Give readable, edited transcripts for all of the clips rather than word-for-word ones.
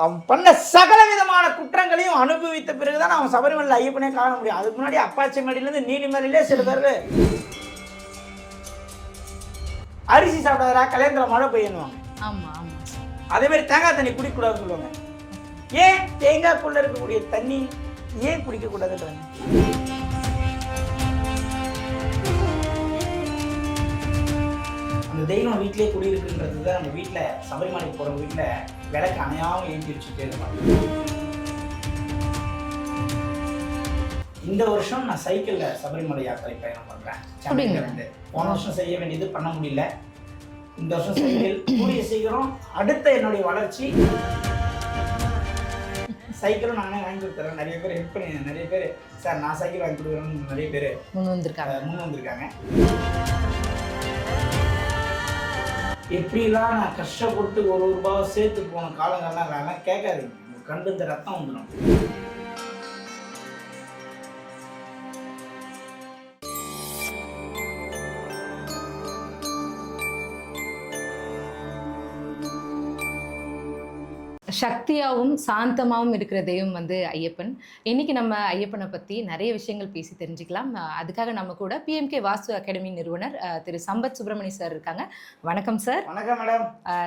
அவன் பண்ண சகல விதமான குற்றங்களையும் அனுபவித்த பிறகுதான் அவன் சபரிமலை ஐயப்பனே காண முடியும். அதுக்கு முன்னாடி அப்பாச்சி மடியிலேருந்து நீலிமலையிலே சில பேர் அரிசி சாப்பிடாதா கல்யாணத்தில் மழை பெய்யணுவாங்க. ஆமா ஆமா. அதே மாதிரி தேங்காய் தண்ணி குடிக்கக்கூடாதுன்னு சொல்லுவாங்க. ஏன் தேங்காய்க்குள்ள இருக்கக்கூடிய தண்ணி ஏன் குடிக்கக்கூடாதுன்றாங்க? அந்த தெய்வம் வீட்டிலே குடியிருக்குன்றது தான் நம்ம வீட்டில் சபரிமலைக்கு போகிற வீட்டில் விளக்கு அணையாமல் ஏற்றி வச்சுட்டே இருப்பாங்க. இந்த வருஷம் நான் சைக்கிளில் சபரிமலை யாத்திரை பயணம் பண்ணுறேன். சென்னையிலேருந்து போன வருஷம் செய்ய வேண்டியது பண்ண முடியல. இந்த வருஷம் சைக்கிள் கூடிய சீக்கிரம் அடுத்த என்னுடைய வளர்ச்சி. சைக்கிளும் நானே வாங்கி கொடுத்துறேன். நிறைய பேர் ஹெல்ப் பண்ணி நிறைய பேர் சார் நான் சைக்கிள் வாங்கி கொடுக்குறேன்னு நிறைய பேர் முன் வந்திருக்காங்க. எப்படிலாம் நான் கஷ்டப்பட்டு ஒரு ரூபாவை சேர்த்து போன காலங்கள்லாம் வேணாம் கேட்காதீங்க. கண்டு இந்த ரத்தம் வந்துடும். சக்தியாகவும் சாந்தமாகவும் இருக்கிற தெய்வம் வந்து ஐயப்பன். இன்னைக்கு நம்ம ஐயப்பனை பற்றி நிறைய விஷயங்கள் பேசி தெரிஞ்சுக்கலாம். அதுக்காக நம்ம கூட பிஎம்கே வாஸ்து அகாடமி நிறுவனர் திரு சம்பத் சுப்பிரமணி சார் இருக்காங்க. வணக்கம் சார். வணக்கம் மேடம்.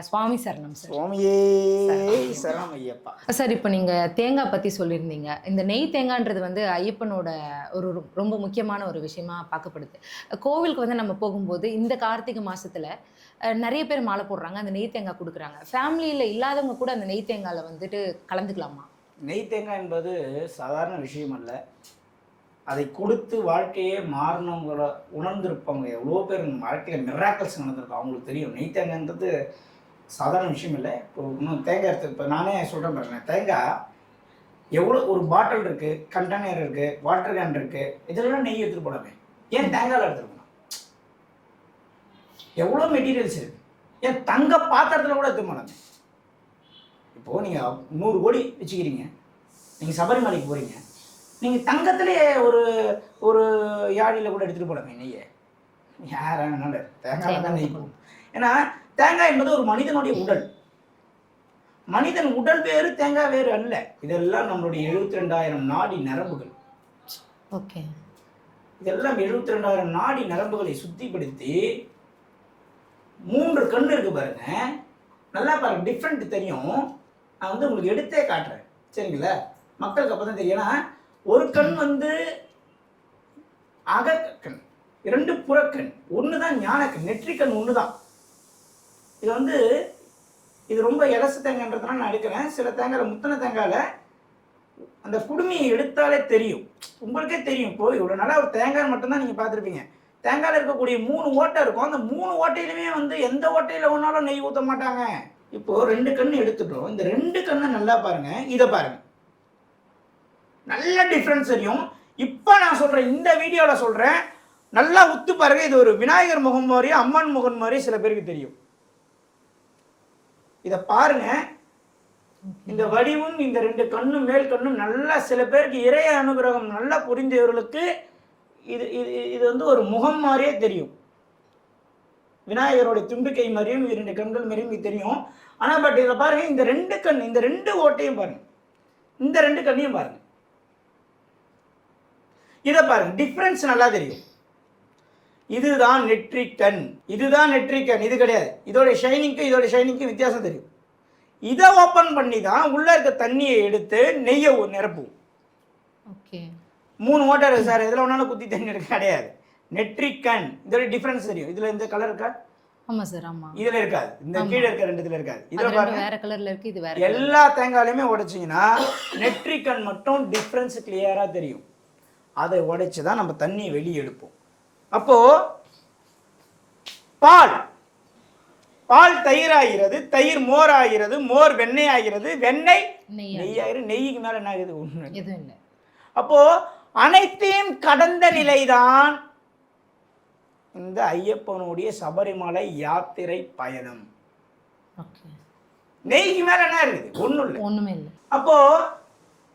சுவாமி சரணம் சார். சுவாமியே சரணம் ஐயப்பா. சார், இப்போ நீங்கள் தேங்காய் பற்றி சொல்லியிருந்தீங்க. இந்த நெய் தேங்காய்ன்றது வந்து ஐயப்பனோட ஒரு ரொம்ப முக்கியமான ஒரு விஷயமா பார்க்கப்படுது. கோவிலுக்கு வந்து நம்ம போகும்போது இந்த கார்த்திகை மாதத்தில் நிறைய பேர் மாலை போடுறாங்க, அந்த நெய் தேங்காய் கொடுக்குறாங்க. ஃபேமிலியில் இல்லாதவங்க கூட அந்த நெய் தேங்காயில் வந்துட்டு கலந்துக்கலாமா? நெய் தேங்காய் என்பது சாதாரண விஷயம் அல்ல. அதை கொடுத்து வாழ்க்கையே மாறினவங்கள உணர்ந்திருப்பாங்க. எவ்வளோ பேர் வாழ்க்கையில் மிராக்கல்ஸ் நடந்திருக்கும், அவங்களுக்கு தெரியும். நெய் தேங்காய்ன்றது சாதாரண விஷயம் இல்லை. இப்போ இன்னும் தேங்காய் எடுத்து இப்போ நானே சொல்கிறேன் பாருங்க. தேங்காய் எவ்வளோ ஒரு பாட்டில் இருக்குது, கண்டெய்னர் இருக்குது, வாட்டர் கேன் இருக்குது, இதெல்லாம் நெய் எடுத்துகிட்டு போடாமே. ஏன் தேங்காயில் எடுத்துருக்கணும்? எவ்வளோ மெட்டீரியல்ஸ் இருக்குது. ஏன் தங்க பாத்திரத்தில் கூட எடுத்து போடாமே. இப்போது நீங்கள் 100 கோடி வச்சுக்கிறீங்க, நீங்கள் சபரிமலைக்கு போகிறீங்க, நீங்கள் தங்கத்திலேயே ஒரு யாழியில் கூட எடுத்துகிட்டு போடாமே நெய்யை. யாரானால தேங்காய் தான் நெய் போகும். ஏன்னா தேங்காய் என்பது ஒரு மனிதனுடைய உடல். மனிதன் உடல் வேறு, தேங்காய் வேறு அல்ல. இதெல்லாம் நம்மளுடைய 72,000 நாடி நரம்புகள். ஓகே. இதெல்லாம் 72,000 நாடி நரம்புகளை சுத்திப்படுத்தி 3 கண் இருக்கு பாருங்க. நல்லா பாருங்க, டிஃப்ரெண்ட் தெரியும். நான் வந்து உங்களுக்கு எடுத்தே காட்டுறேன், சரிங்களா? மக்களுக்கு அப்போ தான் தெரியும். ஏன்னா ஒரு கண் வந்து அகக்கண், 2 புறக்கண், 1 தான் ஞானக்கண், நெற்றிக்கண் 1 தான். இது வந்து இது ரொம்ப இலசு தேங்காய்ன்றதுனால நான் எடுக்கிறேன். சில தேங்காயில் முத்தின தேங்காயில் அந்த குடுமையை எடுத்தாலே தெரியும், உங்களுக்கே தெரியும். இப்போ இவ்வளோ நாளாக ஒரு தேங்காய் மட்டும்தான் நீங்கள் பார்த்துருப்பீங்க. தேங்காயில் இருக்கக்கூடிய 3 ஓட்டை இருக்கும். அந்த 3 ஓட்டையிலுமே வந்து எந்த ஓட்டையில் ஒன்றாலும் நெய் ஊற்ற மாட்டாங்க. இப்போது 2 கண்ணு எடுத்துட்டோம். இந்த 2 கண்ணை நல்லா பாருங்கள், இதை பாருங்கள், நல்ல டிஃப்ரென்ஸ் தெரியும். இப்போ நான் சொல்கிறேன், இந்த வீடியோவில் சொல்கிறேன், நல்லா உத்து பாருங்கள். இது ஒரு விநாயகர் முகம் மாதிரி, அம்மன் முகம் மாதிரி சில பேருக்கு தெரியும். இதை பாருங்க, இந்த வடிவும் இந்த 2 கண்ணும் மேல் கண்ணும் நல்லா சில பேருக்கு இறைய அனுகிரகம் நல்லா புரிந்தவர்களுக்கு இது இது இது வந்து ஒரு முகம் மாதிரியே தெரியும். விநாயகருடைய தும்பிக்கை மாதிரியும் 2 கண்கள் மாதிரியும் தெரியும். ஆனால் பட் இதில் பாருங்க, இந்த 2 கண், இந்த 2 ஓட்டையும் பாருங்க, இந்த 2 கண்ணையும் பாருங்க, இதை பாருங்க, டிஃப்ரென்ஸ் நல்லா தெரியும். இதுதான் நெற்றிக்கண், இதுதான் நெற்றிக்கண், இது கிடையாது. இதோட ஷைனிங்க்கும் வித்தியாசம் தெரியும். இதை ஓப்பன் பண்ணி தான் உள்ளே இருக்க தண்ணியை எடுத்து நெய்யை நிரப்பும். ஓகே. 3 ஓட்டை இருக்குது சார், இதில் ஒன்றாலும் குத்தி தண்ணி எடுக்க கிடையாது. நெற்றிக்கண், இதோட டிஃப்ரென்ஸ் தெரியும். இதில் இந்த கலர் இருக்கா? ஆமாம் சார். ஆமாம். இதில் இருக்காது, இந்த கீழே இருக்க 2 இருக்காது. இதில் பாருங்க, வேற கலரில் இருக்குது, இது வேற. எல்லா தேங்காயிலுமே உடைச்சிங்கன்னா நெற்றிக்கண் மட்டும் டிஃப்ரென்ஸ் கிளியராக தெரியும். அதை உடைச்சி தான் நம்ம தண்ணியை வெளியே எடுப்போம். அப்போது பால் தயிர் ஆகிறது, தயிர் மோர் ஆகிறது, மோர் வெண்ணெய் ஆகிறது, வெண்ணெய் நெய் ஆகிறது. நெய்யுக்கு மேலே என்ன ஆகுது? ஒன்று எதுவும் இல்லை. அப்போது அனைத்தையும் கடந்த நிலைதான் இந்த ஐயப்பனுடைய சபரிமலை யாத்திரை பயணம். நெய்க்கு மேலே என்ன இருக்குது? ஒன்றும் இல்லை, ஒன்றுமே இல்லை. அப்போது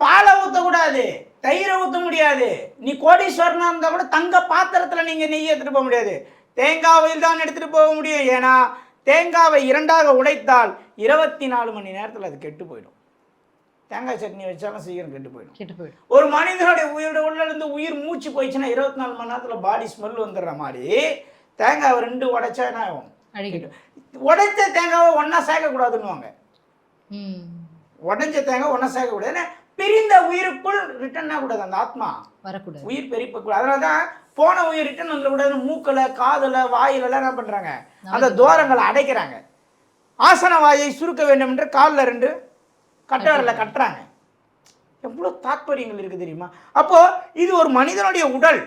பாலை ஊற்றக்கூடாது, தயிரை ஊற்ற முடியாது. நீ கோடீஸ்வரனாக இருந்தால் கூட தங்க பாத்திரத்தில் நீங்கள் நெய் எடுத்துகிட்டு போக முடியாது. தேங்காயில் தான் எடுத்துகிட்டு போக முடியும். ஏன்னா தேங்காவை 2ஆக உடைத்தால் 24 மணி நேரத்தில் அது கெட்டு போயிடும். தேங்காய் சட்னி வச்சாலும் சீக்கிரம் கெட்டு போயிடும். கெட்டு போயிடும். ஒரு மனிதனுடைய உள்ள இருந்து உயிர் மூச்சு போயிடுச்சுன்னா 24 மணி நேரத்தில் பாடி ஸ்மெல் வந்துடுற மாதிரி தேங்காவை 2 உடைச்சா என்ன ஆகும்? அழுகிடும். உடைச்ச தேங்காவை ஒன்றா சேர்க்கக்கூடாதுன்னுவாங்க. ம். உடைஞ்ச தேங்காய் ஒன்றா சேர்க்கக்கூடாது. ஏன்னா பிரிந்த உயிருக்குள் ரிட்டர்ன் ஆகக்கூடாது. அந்த ஆத்மா வரக்கூடாது. உயிர் பெருப்பக்கூடாது. அதனால தான் போன உயிர் ரிட்டர்ன் வந்துக்கூடாது. மூக்கில், காதில், வாயிலெல்லாம் என்ன பண்ணுறாங்க? அந்த துவாரங்களை அடைக்கிறாங்க. ஆசன வாயை சுருக்க வேண்டும் என்று காலில் 2 கட்டவரில் கட்டுறாங்க. எவ்வளோ தாற்பயங்கள் இருக்குது தெரியுமா? அப்போ இது ஒரு மனிதனுடைய உடல்.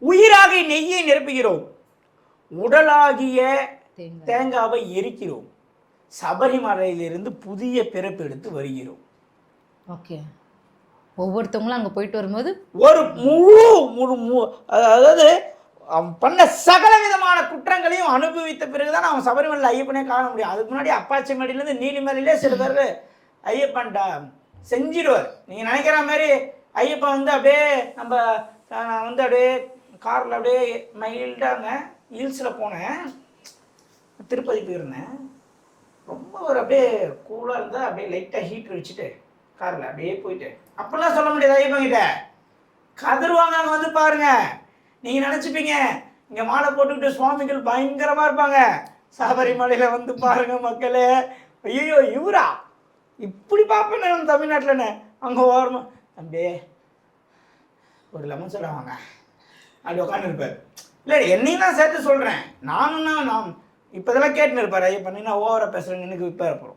உயிராக நெய்யை நிரப்புகிறோம், உடலாகிய தேங்காவை எரிக்கிறோம், சபரிமலையிலிருந்து புதிய பிறப்பு எடுத்து வருகிறோம். ஓகே. ஒவ்வொருத்தவங்களும் அங்கே போயிட்டு வரும்போது ஒரு முழு அதாவது அவன் பண்ண சகல விதமான குற்றங்களையும் அனுபவித்த பிறகுதான் அவன் சபரிமலை ஐயப்பனே காண முடியும். அதுக்கு முன்னாடி அப்பாச்சி மடியிலேருந்து நீலிமலையிலே சில பேர் ஐயப்பன்டா செஞ்சிடுவார். நீங்கள் நினைக்கிற மாதிரி ஐயப்பன் வந்து அப்படியே நம்ம வந்து அப்படியே காரில் அப்படியே மைல்டாங்க ஹில்ஸில் போனேன், திருப்பதி போயிருந்தேன். ரொம்ப ஒரு அப்படியே கூலாக இருந்தால் அப்படியே லைட்டாக ஹீட்டர் வச்சுட்டு காரில் அப்படியே போயிட்டு அப்போல்லாம் சொல்ல முடியாது. ஐயப்பங்கிட்ட கதருவாங்க. அங்கே வந்து பாருங்க, நீங்கள் நினச்சிப்பீங்க இங்கே மாலை போட்டுக்கிட்டு சுவாமிகள் பயங்கரமாக இருப்பாங்க. சபரிமலையில் வந்து பாருங்க மக்களே, ஐயோ இவரா இப்படி பார்ப்பேன் நான் தமிழ்நாட்டில்ண்ணே. அங்கே ஓரமா தம்பி ஒரு லெமன் சோடா வாங்க அப்படி உட்காந்துருப்பார். இல்லை என்னையும் தான் சேர்த்து சொல்கிறேன். நான் இப்போ இதெல்லாம் கேட்டுன்னு இருப்பார். ஐயப்பன் நான் ஓவராக பேசுகிறேங்க, எனக்கு இப்போ இருப்போம்.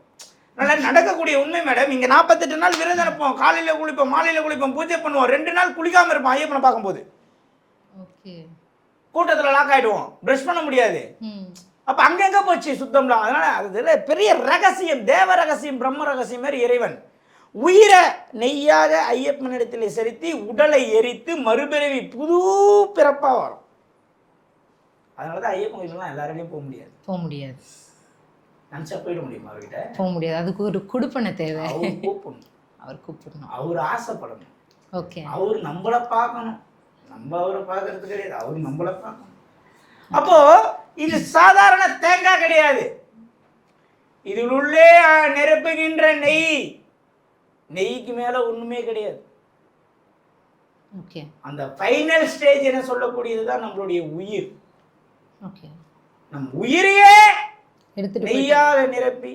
அதனால் நடக்கக்கூடிய உண்மை மேடம். இங்கே 48 நாள் விரதம் இருப்போம், காலையில் குளிப்போம், மாலையில் குளிப்போம், பூஜை பண்ணுவோம். 2 நாள் குளிக்காமல் இருப்போம் ஐயப்பனை பார்க்கும்போது. ஓகே. கூட்டத்தில் லாக் ஆகிடுவோம், ப்ரஷ் பண்ண முடியாது. அப்போ அங்கங்கே போச்சு சுத்தம்லாம். அதனால் அதில் பெரிய ரகசியம், தேவ ரகசியம், பிரம்ம ரகசியம் மாதிரி இறைவன் உயிரை நெய்யாக ஐயப்பனிடத்தில் செலுத்தி உடலை எரித்து மறுபிறவி புது பிறப்பாக வரும். அதனால தான் ஐயப்பன் கோயிலெலாம் எல்லாரையும் போக முடியாது. நினச்சா போயிட முடியுமா அவர்கிட்ட? போக முடியாது. அதுக்கு ஒரு கொடுப்பனை தேவை. அவர் கூப்பிடணும், அவர் ஆசைப்படணும். ஓகே. அவர் நம்மளை பார்க்கணும், நம்ம அவரை பார்க்கறது கிடையாது, அவர் நம்மளை பார்க்கணும். அப்போ இது சாதாரண தேங்காய் கிடையாது. இதில் உள்ளே நிரப்புகின்ற நெய்க்கு மேல ஒண்ணுமே கிடையாது. ஓகே. அந்த ஃபைனல் ஸ்டேஜ் என்ன சொல்லக்கூடியதுதான் நம்மளுடைய உயிர். ஓகே. நம் உயிரையே நெய்யாக நிரப்பி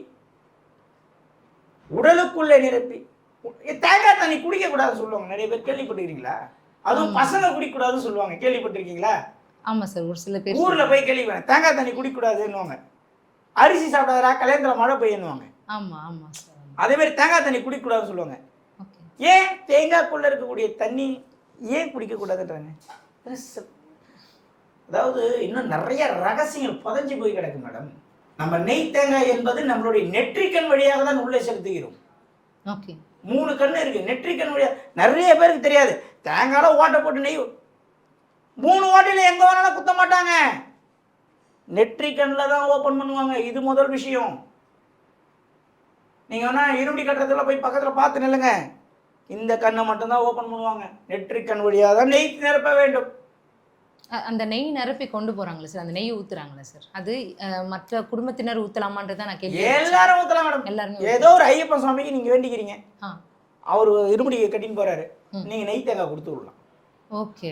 உடலுக்குள்ளே நிரப்பி. தேங்காய் தண்ணி குடிக்க கூடாதுன்னு சொல்லுவாங்க, நிறைய பேர் கேள்விப்பட்டிருக்கீங்களா? அதுவும் பசங்க குடிக்கூடாதுன்னு சொல்லுவாங்க, கேள்விப்பட்டிருக்கீங்களா? ஆமா சார், ஒரு சில பேர் ஊர்ல போய் கேள்விப்பட்டேன், தேங்காய் தண்ணி குடிக்கூடாதுன்னுவாங்க. அரிசி சாப்பிடாதா கல்யாணத்துல மழை பெய்யுன்னுவாங்க. ஆமா ஆமா சார். அதே மாதிரி தேங்காய் தண்ணி குடிக்கக்கூடாதுன்னு சொல்லுவாங்க. ஏன்? தேங்காய்க்குள்ள இருக்கக்கூடிய தண்ணி ஏன் குடிக்கக்கூடாதுன்றாங்க. அதாவது இன்னும் நிறைய ரகசியங்கள் புதைஞ்சு போய் கிடக்கு மேடம். நம்ம நெய் தேங்காய் என்பது நம்மளுடைய நெற்றிக்கண் வழியாக தான் உள்ளே செலுத்துகிறோம். ஓகே. 3 கண்ணு இருக்கு, நெற்றிக்கண் வழியாக. நிறைய பேருக்கு தெரியாது, தேங்காயில ஓட்டை போட்டு நெய் 3 ஓட்டையில் எங்க வேணாலும் குத்த மாட்டாங்க, நெற்றிக்கண்ணில் தான் ஓப்பன் பண்ணுவாங்க. இது முதல் விஷயம். நீங்க வேணா இருமுடி கட்டுறதுல போய் பக்கத்தில் பார்த்து நில்லுங்க, இந்த கண்ணை மட்டும்தான் ஓப்பன் பண்ணுவாங்க. நெற்றிக்கண் வழியாக தான் நெய் நிரப்ப வேண்டும். அந்த நெய் நிரப்பி கொண்டு போறாங்களே சார், அந்த நெய் ஊத்துறாங்களே சார், அது மற்ற குடும்பத்தினர் ஊத்தலாமான்றதான் நான் கேள்வி. எல்லாரும் ஊத்தலாம் மேடம். எல்லாரும் ஏதோ ஒரு ஐயப்பன் சுவாமிக்கு நீங்க வேண்டிக்கிறீங்க, அவர் இருமுடி கட்டின்னு போறாரு, நீங்க நெய் தேங்காய் கொடுத்து விடலாம். Okay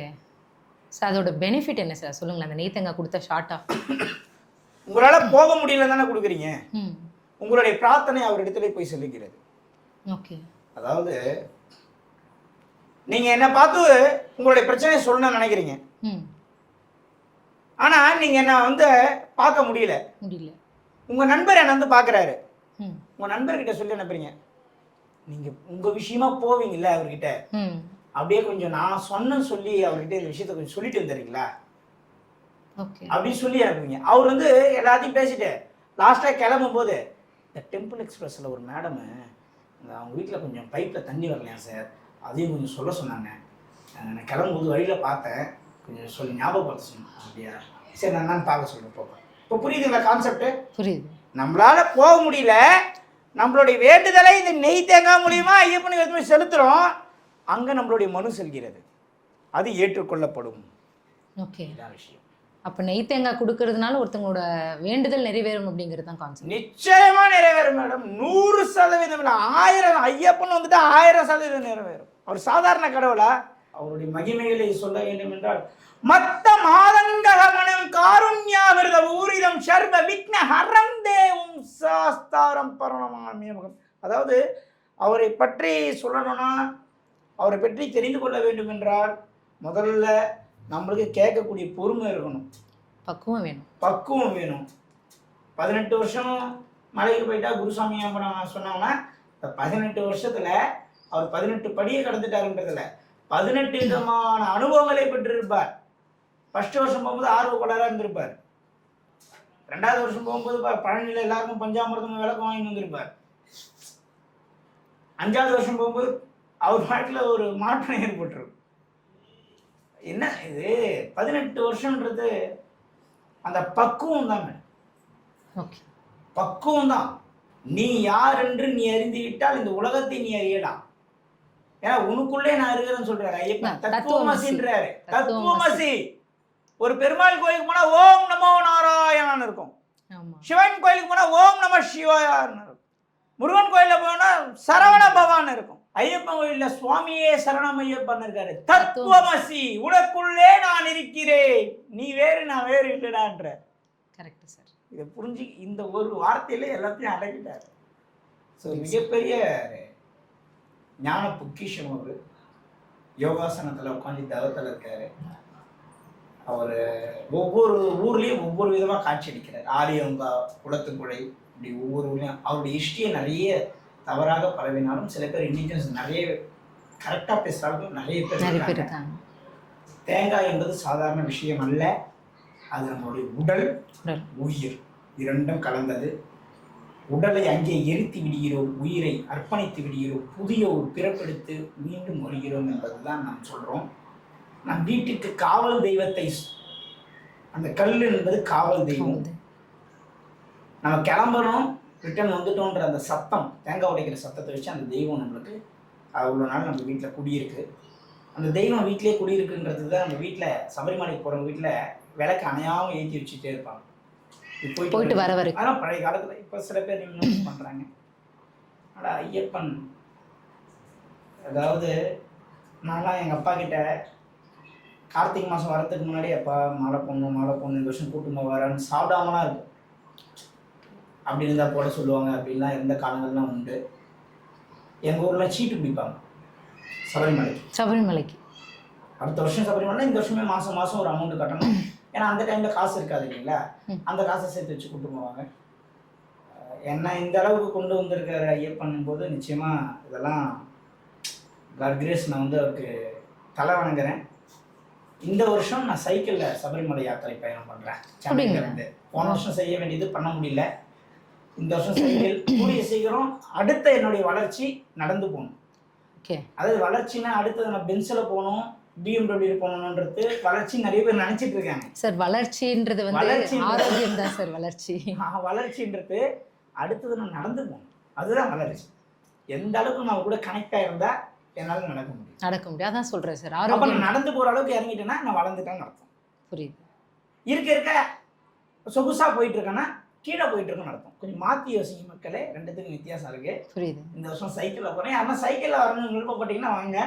sir. அதோட பெனிஃபிட் என்ன சார் சொல்லுங்களேன், அந்த நெய் தேங்காய் கொடுத்தா ஷார்ட்டா? உங்களால போக முடியல தானே கொடுக்குறீங்க, உங்களுடைய பிரார்த்தனை அவரிடத்துல போய் செல்லுகிறது. ஓகே. அதாவது நீங்க என்ன பார்த்து உங்களுடைய பிரச்சனையை சொல்லணும்னு நினைக்கிறீங்க, ஆனா நீங்க என்ன வந்து பார்க்க முடியல. உங்க நண்பர் என்ன வந்து பாக்குறாரு, உங்க நண்பர்கிட்ட சொல்லி அனுப்புறீங்க, நீங்க உங்க விஷயமா போவீங்கல்ல அவர்கிட்ட, அப்படியே கொஞ்சம் நான் சொன்னேன்னு சொல்லி அவர்கிட்ட இந்த விஷயத்த கொஞ்சம் சொல்லிட்டு வந்துடுறீங்களா அப்படின்னு சொல்லி அனுப்புவீங்க. அவர் வந்து எல்லாத்தையும் பேசிட்டு லாஸ்டா கிளம்பும் போது, இந்த டெம்பிள் எக்ஸ்பிரஸ்ல ஒரு மேடம் அவங்க வீட்டில் கொஞ்சம் பைப்பில் தண்ணி வரலையா சார், அதையும் கொஞ்சம் சொல்ல சொன்னாங்க, நான் கிளம்பும்போது வழியில் பார்த்தேன், கொஞ்சம் சொல்லி ஞாபகப்படுத்த சொன்னேன். அப்படியா, சரி நான் என்னன்னு பார்க்க சொல்கிறேன் போப்பேன். இப்போ புரியுதுங்களா கான்செப்ட்? புரியுது. நம்மளால போக முடியல, நம்மளுடைய வேண்டுதலை இந்த நெய் தேங்காய் மூலியமா ஐயப்பனுக்கு எடுத்து போய் செலுத்துகிறோம், அங்கே நம்மளுடைய மனு செல்கிறது, அது ஏற்றுக்கொள்ளப்படும். ஓகே. இதான் விஷயம். அப்போ நெய் தேங்காய் கொடுக்கறதுனால ஒருத்தவங்களோட வேண்டுதல் நிறைவேறும் அப்படிங்கிறது தான் கான்செப்ட். நிச்சயமா நிறைவேறும் மேடம், 100 100% இல்லை, 1000 ஐயப்பன் வந்துட்டு 1000% நிறைவேறும். அவர் சாதாரண கடவுளா? அவருடைய மகிமைகளை சொல்ல வேண்டும் என்றால் மத்த மாதங்கமனம் காருண்யாவிரத ஊரிதம் சர்வ விக்ன ஹரம் தேவும் சாஸ்தாரம் பரணமாமியமகம். அதாவது அவரை பற்றி சொல்லணும்னா, அவரை பற்றி தெரிந்து கொள்ள வேண்டும் என்றால் முதல்ல நம்மளுக்கு கேட்கக்கூடிய பொறுமை இருக்கணும், பக்குவம் வேணும். 18 வருஷம் மலைக்கு போயிட்டா குருசாமி சொன்னாங்கன்னா 18 வருஷத்துல அவர் 18 படியை கடந்துட்டாருன்றதுல 18 விதமான அனுபவங்களை பெற்றிருப்பார். ஃபர்ஸ்ட் வருஷம் போகும்போது ஆர்வ கொள்ளராக இருந்திருப்பார். 2வது வருஷம் போகும்போது பழனியில் எல்லாருக்கும் பஞ்சாமிரதம் விளக்கம் வாங்கி வந்திருப்பார். 5வது வருஷம் போகும்போது அவர் வாழ்க்கையில் ஒரு மாற்றம் ஏற்பட்டுரும். என்ன இது 18 வருஷம்ன்றது அந்த பக்குவம் தாங்க, பக்குவம் தான். நீ யார் என்று நீ அறிந்து விட்டால் இந்த உலகத்தை நீ அறியலாம். ஏன்னா உனக்குள்ளே நான் இருக்கிறேன்னு சொல்றாரு ஐயப்பன். தத்துவமசின்றாரு. தத்துவமசி. ஒரு பெருமாள் கோயிலுக்கு போனா ஓம் நமோ நாராயணான்னு இருக்கும். சிவன் கோயிலுக்கு போனா ஓம் நம சிவாயான்னு இருக்கும். முருகன் கோயில போனா சரவண பவான் இருக்கும். ஐயப்பன் கோயில்ல சுவாமியே சரணம் ஐயப்பன் இருக்காரு. தத்துவமசி, உனக்குள்ளே நான் இருக்கிறேன், நீ வேறு நான் வேறு இல்லடான்ற. Correct sir. இதை புரிஞ்சு இந்த ஒரு வார்த்தையில எல்லாத்தையும் அடக்கிட்டாரு. ஸோ மிகப்பெரிய ஞான பொக்கிஷம். அவர் யோகாசனத்தில் உட்காந்து தவத்தில் இருக்காரு. அவர் ஒவ்வொரு ஊர்லேயும் ஒவ்வொரு விதமாக காட்சி அளிக்கிறார். ஆரியங்கா, குளத்துக்குழை, இப்படி ஒவ்வொரு ஊர்லேயும் அவருடைய ஹிஸ்ட்ரியை நிறைய தவறாக பரவினாலும் சில பேர் இன்னைக்கும் நிறைய கரெக்டாக பேசுகிறாலும் நிறைய பேர் இருக்காங்க. தேங்காய் என்பது சாதாரண விஷயம் அல்ல. அது நம்மளுடைய உடல், உயிர் இரண்டும் கலந்தது. உடலை அங்கே எரித்து விடுகிறோம், உயிரை அர்ப்பணித்து விடுகிறோம், புதிய ஒரு பிறப்பெடுத்து மீண்டும் வருகிறோம் என்பதுதான் நாம் சொல்கிறோம். நம் வீட்டுக்கு காவல் தெய்வத்தை, அந்த கல் என்பது காவல் தெய்வம். நம்ம கிளம்பணும், ரிட்டர்ன் வந்துட்டோன்ற அந்த சத்தம், தேங்காய் உடைக்கிற சத்தத்தை வச்சு அந்த தெய்வம் நம்மளுக்கு அவ்வளோ நாள் நம்ம வீட்டில் குடியிருக்கு. அந்த தெய்வம் வீட்டிலே குடியிருக்குன்றது தான் நம்ம வீட்டில் சபரிமலைக்கு போகிறவங்க வீட்டில் விளக்கு அணையாமல் ஏற்றி வச்சுட்டே இருப்பாங்க. போயிட்டு வர வரை. ஆனால் பழைய காலத்தில் இப்போ சில பேர் நோட்டீஸ் பண்ணுறாங்க. ஆனால் ஐயப்பன், அதாவது நான்லாம் எங்கள் அப்பா கிட்ட கார்த்திகை மாதம் வரத்துக்கு முன்னாடி அப்பா மாலை பொண்ணு இந்த வருஷம் கூட்டுமா வரன்னு சாப்பிடாமலாம் இருக்கும். அப்படி இருந்தால் போட சொல்லுவாங்க. அப்படின்லாம் இருந்த காலங்கள்லாம் உண்டு. எங்கள் ஊரில் சீட்டு பிடிப்பாங்க சபரிமலைக்கு. அடுத்த வருஷம் சபரிமலை, இந்த வருஷமே மாதம் மாதம் ஒரு அமௌண்ட் கட்டணும். ஏன்னா அந்த டைமில் காசு இருக்காது இல்லைங்களா, அந்த காசை சேர்த்து வச்சு கூட்டு போவாங்க. என்ன இந்த அளவுக்கு கொண்டு வந்திருக்கிற ஐயப்பன் போது நிச்சயமாக இதெல்லாம் காட் கிரேஸ். நான் வந்து அவருக்கு தலை வணங்குறேன். இந்த வருஷம் நான் சைக்கிளில் சபரிமலை யாத்திரை பயணம் பண்ணுறேன் சென்னையிலேருந்து. போன வருஷம் செய்ய வேண்டியது பண்ண முடியல. இந்த வருஷம் சைக்கிள் கூடிய சீக்கிரம். அடுத்த என்னுடைய வளர்ச்சி நடந்து போகணும். அதாவது வளர்ச்சின்னா அடுத்தது நான் பென்சில் போகணும், BMW போகணுன்றது வளர்ச்சி. நிறைய பேர் நினைச்சிட்டு இருக்காங்க சார். வளர்ச்சின்றது வந்து ஆரோக்கியம் தான் சார். வளர்ச்சின்றது அடுத்தது நான் நடந்து போகணும், அதுதான் வளர்ச்சி. எந்த அளவுக்கு நான் கூட கனெக்ட் ஆயிருந்தா என்னால் நடக்க முடியும். அதான் சொல்றேன் சார். அப்ப நான் நடந்து போற அளவுக்கு இறங்கிட்டேன்னா நான் வளர்ந்துட்டேன்னு அர்த்தம். புரியுது. இருக்க சொகுசா போயிட்டு இருக்கேன்னா கீழே போயிட்டு இருக்கேன்னு அர்த்தம். கொஞ்சம் மாற்றி யோசிக்கும் மக்களே, ரெண்டுத்துக்கும் வித்தியாசம் இருக்கு. புரியுது. இந்த வருஷம் சைக்கிளில் போகிறேன். யாருன்னா சைக்கிளில் வரணும்னு விருப்பப்பட்டீங்கன்னா வாங்க,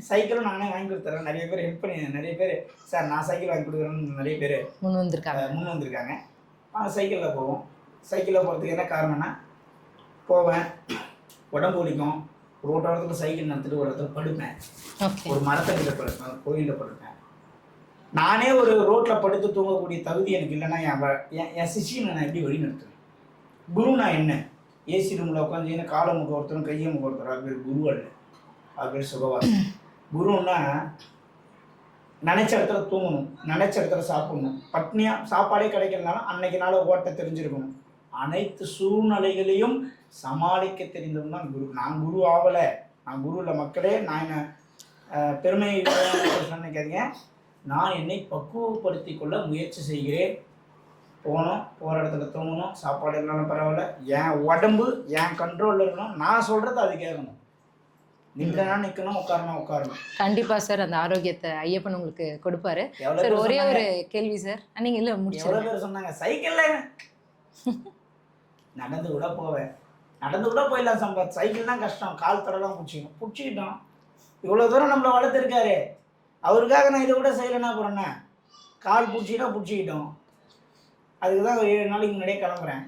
சைக்கிளும் நானே வாங்கி கொடுத்துறேன். நிறைய பேர் ஹெல்ப் பண்ணி, நிறைய பேர் சார் நான் சைக்கிள் வாங்கி கொடுக்குறேன்னு நிறைய பேர் முன் வந்திருக்காங்க. சைக்கிளில் போவோம். சைக்கிளில் போகிறதுக்கு என்ன காரணம்னா, போவேன், உடம்பு வலிக்கும், ரோட்டோரத்தில் சைக்கிள் நடத்திட்டு ஒரு இடத்துல படுப்பேன், ஒரு மரத்தடியில் படுப்பேன், கோயிலில் படுப்பேன். நானே ஒரு ரோட்டில் படுத்து தூங்கக்கூடிய தகுதி எனக்கு இல்லைன்னா என் சிஷியனை நான் எப்படி வழி நடத்துவேன்? குருனா என்ன? ஏசி ரூமில் உட்காந்து காலை முக ஒருத்தரும் கையை முக ஒருத்தர், அது பேர் குரு அல்ல, அது பேர் சுகவாசம். குருன்னா நினைச்ச இடத்துல தூங்கணும், நினைச்ச இடத்துல சாப்பிடணும், பட்னியாக சாப்பாடே கிடைக்கலனாலும் அன்னைக்கு நாள் ஓட்ட தெரிஞ்சிருக்கணும், அனைத்து சூழ்நிலைகளையும் சமாளிக்க தெரிந்தவன் தான் குரு. நான் குரு ஆகலை, நான் குரு இல்லை மக்களே. நான் என்ன பெருமை நினைக்காதீங்க. நான் என்னை பக்குவப்படுத்தி கொள்ள முயற்சி செய்கிறேன். போகிற இடத்துல தூங்கணும், சாப்பாடு இல்லைனாலும் பரவாயில்ல, என் உடம்பு என் கண்ட்ரோலில் இருக்கணும், நான் சொல்கிறது அது கேட்கணும். நின்றனா நிற்கணும், உட்காரணும். கண்டிப்பாக சார். அந்த ஆரோக்கியத்தை ஐயப்பன் உங்களுக்கு கொடுப்பாரு. சார் ஒரே ஒரு கேள்வி சார். நீங்கள் இல்லை முடிச்சு. எவ்வளோ பேர் சொன்னாங்க சைக்கிளில் நடந்து கூட போவேன், நடந்து கூட போயிடலாம் சைக்கிள் தான் கஷ்டம், கால் தடலாம் பிடிச்சிக்கிட்டோம். இவ்வளோ தூரம் நம்மளை வளர்த்துருக்காரு, அவருக்காக நான் இதை கூட செய்யலைன்னா அப்புறம் என்ன? கால் பிடிச்சிக்கிட்டோம். அதுக்கு தான் ஒரு 7 நாளைக்கு முன்னாடியே கிளம்புறேன்.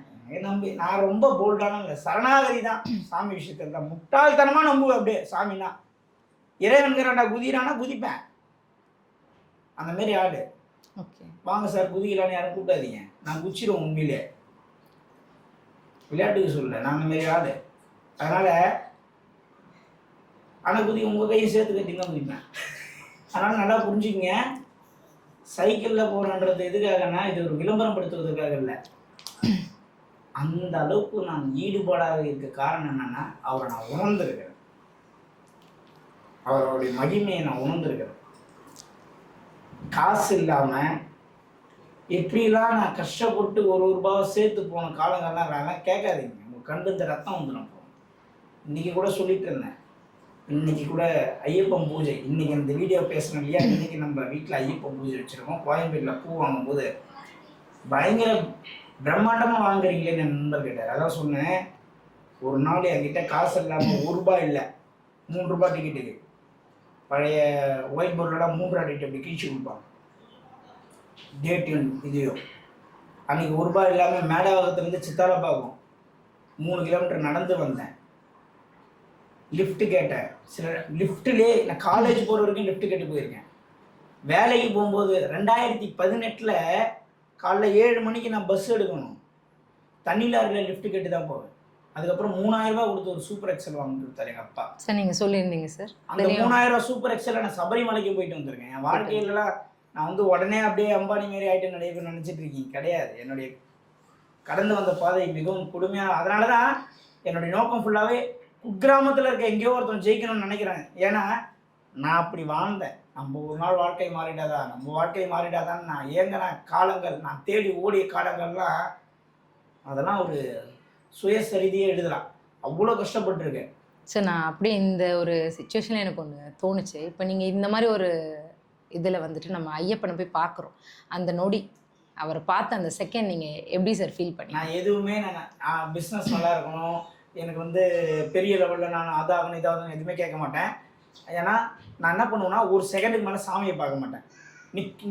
நம்பி நான் ரொம்ப போல்டான இல்லை, சரணாகதி தான் சாமி விஷயத்தில் தான். முட்டாள்தனமாக நம்புவேன் அப்படியே சாமின்னா. இறைவன்கிறாண்டா குதிரானா குதிப்பேன், அந்த மாரி ஆடு. ஓகே, வாங்க சார் குதிக்கலான்னு யாரும் கூப்பிடாதீங்க, நான் குச்சிடுவோம் உண்மையிலே, விளையாட்டுக்கு சொல்லலை, நான் அந்த மாரி ஆடு. அதனால் ஆனால் உங்கள் கையை சேர்த்து கட்டி தான் குதிப்பேன். அதனால் நல்லா புரிஞ்சுக்கங்க, சைக்கிளில் போகிறன்றது எதுக்காகனா இது ஒரு விளம்பரம் படுத்துவதற்காக இல்லை. அந்த அளவுக்கு நான் ஈடுபாடாக இருக்க காரணம் என்னென்னா அவரை நான் உணர்ந்திருக்கிறேன், அவருடைய மகிமையை நான் உணர்ந்திருக்கிறேன். காசு இல்லாமல் எப்படிலாம் நான் கஷ்டப்பட்டு ஒரு ரூபாவை சேர்த்து போன காலங்கள்லாம் வேணாம் கேட்காதீங்க, உங்கள் கண்டு இந்த ரத்தம் வந்துடும். இன்றைக்கி கூட சொல்லிட்டு இருந்தேன், இன்றைக்கி கூட ஐயப்பன் பூஜை, இன்றைக்கி இந்த வீடியோ பேசணும் இல்லையா, இன்றைக்கி நம்ம வீட்டில் ஐயப்பன் பூஜை வச்சுருக்கோம். கோயம்பேட்டில் பூ வாங்கும்போது பயங்கர பிரம்மாண்டமாக வாங்குறீங்களேன்னு என் நண்பர் கேட்டார். அதான் சொன்னேன், ஒரு நாள் என்கிட்ட காசு இல்லாமல் ₹1 இல்லை, ₹3 டிக்கெட்டுக்கு பழைய ஒயிட் போர்டெல்லாம் 3 டிக்கெட் அப்படி கிழிச்சு கொடுப்பாங்க டேட் இதையோ. அன்றைக்கி ₹1 இல்லாமல் மேடவாக்கத்துலேருந்து சித்தால பார்க்கும் 3 கிலோமீட்டர் நடந்து வந்தேன். லிஃப்ட்டு கேட்டேன், சில லிஃப்ட்டுலே நான் காலேஜ் போகிற வரைக்கும் லிஃப்ட்டு கேட்டு போயிருக்கேன். வேலைக்கு போகும்போது 2018 காலைல 7 மணிக்கு நான் பஸ் எடுக்கணும், தண்ணி லாரியில் லிஃப்ட்டு கேட்டு தான் போவேன். அதுக்கப்புறம் ₹3000 கொடுத்து ஒரு சூப்பர் எக்ஸல் வாங்கி கொடுத்தாரு எங்கள் அப்பா. சார் நீங்கள் சொல்லியிருந்தீங்க சார், அந்த ₹3000 சூப்பர் எக்ஸலில் நான் சபரிமலைக்கு போயிட்டு வந்திருக்கேன். என் வாழ்க்கையிலலாம் நான் உடனே அப்படியே அம்பானி மாரி ஆகிட்டு நிறைய பேர் நினச்சிட்டு இருக்கீங்க, கிடையாது. என்னுடைய கடந்து வந்த பாதை மிகவும் கொடுமையாக, அதனால தான் என்னுடைய நோக்கம் ஃபுல்லாகவே குக்கிராமத்தில் இருக்க எங்கேயோ ஒருத்தன் ஜெயிக்கணும்னு நினைக்கிறாங்க. ஏன்னா நான் அப்படி வாழ்ந்தேன். நம்ம ஒரு நாள் வாழ்க்கை மாறிடாதா, நம்ம வாழ்க்கை மாறிடாதான்னு நான் ஏங்கின காலங்கள், நான் தேடி ஓடிய காலங்கள்லாம், அதெல்லாம் ஒரு சுயசரிதியே எழுதலாம், அவ்வளோ கஷ்டப்பட்டுருக்கேன். சார் நான் அப்படியே இந்த ஒரு சுச்சுவேஷனில் எனக்கு ஒன்று தோணுச்சு. இப்போ நீங்கள் இந்த மாதிரி ஒரு இதில் வந்துட்டு நம்ம ஐயப்பனை போய் பார்க்குறோம், அந்த நொடி அவரை பார்த்த அந்த செகண்ட் நீங்கள் எப்படி சார் ஃபீல் பண்ணி? நான் எதுவுமே நான் பிஸ்னஸ் நல்லா இருக்கணும், எனக்கு பெரிய லெவலில் நான் அதாகணும் இதாகணும் எதுவுமே கேட்க மாட்டேன். ஏன்னா நான் என்ன பண்ணுவேன்னா ஒரு செகண்டுக்கு மேலே சாமியை பார்க்க மாட்டேன்,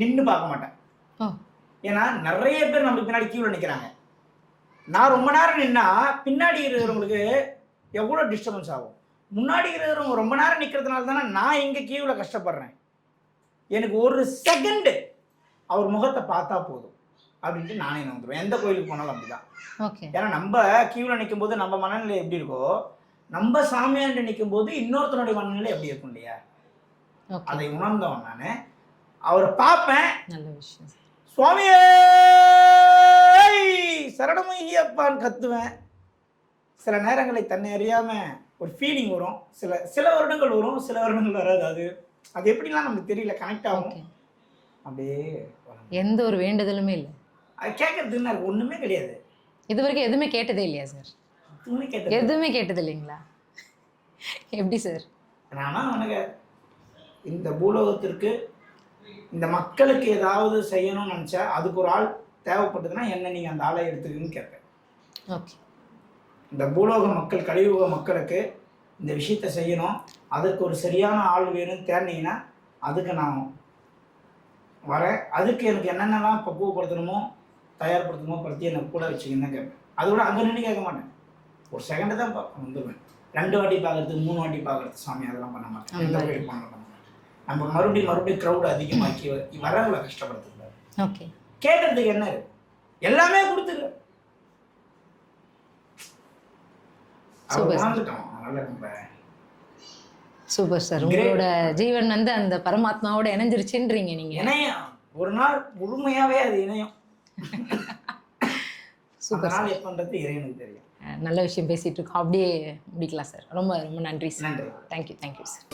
நின்று பார்க்க மாட்டேன். ஏன்னா நிறைய பேர் நம்ம பின்னாடி கியூவில் நிற்கிறாங்க. நான் ரொம்ப நேரம் நின்னா பின்னாடி இருக்கிறவங்களுக்கு எவ்வளோ டிஸ்டர்பன்ஸ் ஆகும். முன்னாடி இருக்கிறவங்க ரொம்ப நேரம் நிற்கிறதுனால தானே நான் இங்கே கியூவில் கஷ்டப்படுறேன். எனக்கு ஒரு செகண்டு அவர் முகத்தை பார்த்தா போதும் அப்படின்ட்டு நானே வந்துடுவேன். எந்த கோயிலுக்கு போனாலும் அப்படிதான். ஓகே, ஏன்னா நம்ம கியூவில் நிற்கும் போது நம்ம மனநிலை எப்படி இருக்கோ, நம்ம சாமியாண்டு நிற்கும் போது இன்னொருத்தனுடைய மனநிலை எப்படி இருக்கும் இல்லையா, அதை உணர்ந்தவன் நான். அவரை பார்ப்பேன், நல்ல விஷயம், சுவாமியே சரணமையப்பான்னு கத்துவேன். சில நேரங்களை தன்னை அறியாமல் ஒரு ஃபீலிங் வரும், சில வருடங்கள் வரும், சில வருடங்கள் வராது. அது எப்படிலாம் நமக்கு தெரியல, கனெக்ட் ஆகும். அப்படியே எந்த ஒரு வேண்டுதலுமே இல்லை, அது கேட்கறதுன்னு எனக்கு ஒன்றுமே கிடையாது. இது வரைக்கும் எதுவுமே கேட்டதே இல்லையா சார்? எதுவுமே கேட்டது இல்லைங்களா? எப்படி சார்? ஆனால் எனக்கு இந்த பூலோகத்திற்கு இந்த மக்களுக்கு ஏதாவது செய்யணும்னு நினச்சா அதுக்கு ஒரு ஆள் தேவைப்பட்டதுன்னா என்ன நீங்கள் அந்த ஆளை எடுத்துக்கன்னு கேட்பேன். ஓகே, இந்த பூலோக மக்கள் கலியுக மக்களுக்கு இந்த விஷயத்த செய்யணும், அதுக்கு ஒரு சரியான ஆள் வேணும்னு தேர்ந்தீங்கன்னா அதுக்கு நான் வரேன். அதுக்கு எனக்கு என்னென்னலாம் பக்குவப்படுத்தணுமோ தயார்படுத்தணுமோ படுத்தி என்னை கூட வச்சுக்கின்னு தான் கேட்பேன். அதோட அங்கே நின்று கேட்க மாட்டேன், ஒரு செகண்டு தான் வந்துடுவேன். 2 வாட்டி பார்க்குறது 3 வாட்டி பார்க்குறது சாமி அதெல்லாம் பண்ண மாட்டேன். எந்த கோயில் பண்ண மாட்டேன். நம்ம மறுபடியும் க்ரௌடு அதிகமாக்கி வரவங்களை கஷ்டப்படுத்துக்கூடாது. ஓகே, கேட்கறதுக்கு என்ன இருக்கு, எல்லாமே கொடுத்துரு. Super sir. உங்களோட ஜீவன் அந்த பரமாத்மாவோட இணைஞ்சிருச்சுன்றீங்க நீங்க. இணையம் ஒரு நாள் முழுமையாவே அது இணையம். Super sir. எப்பன்றது இறைவனுக்கு தெரியும். நல்ல விஷயம் பேசிட்டு இருக்கோம், அப்படியே முடிக்கலாம் சார். ரொம்ப ரொம்ப நன்றி சார். நன்றி. Thank you sir.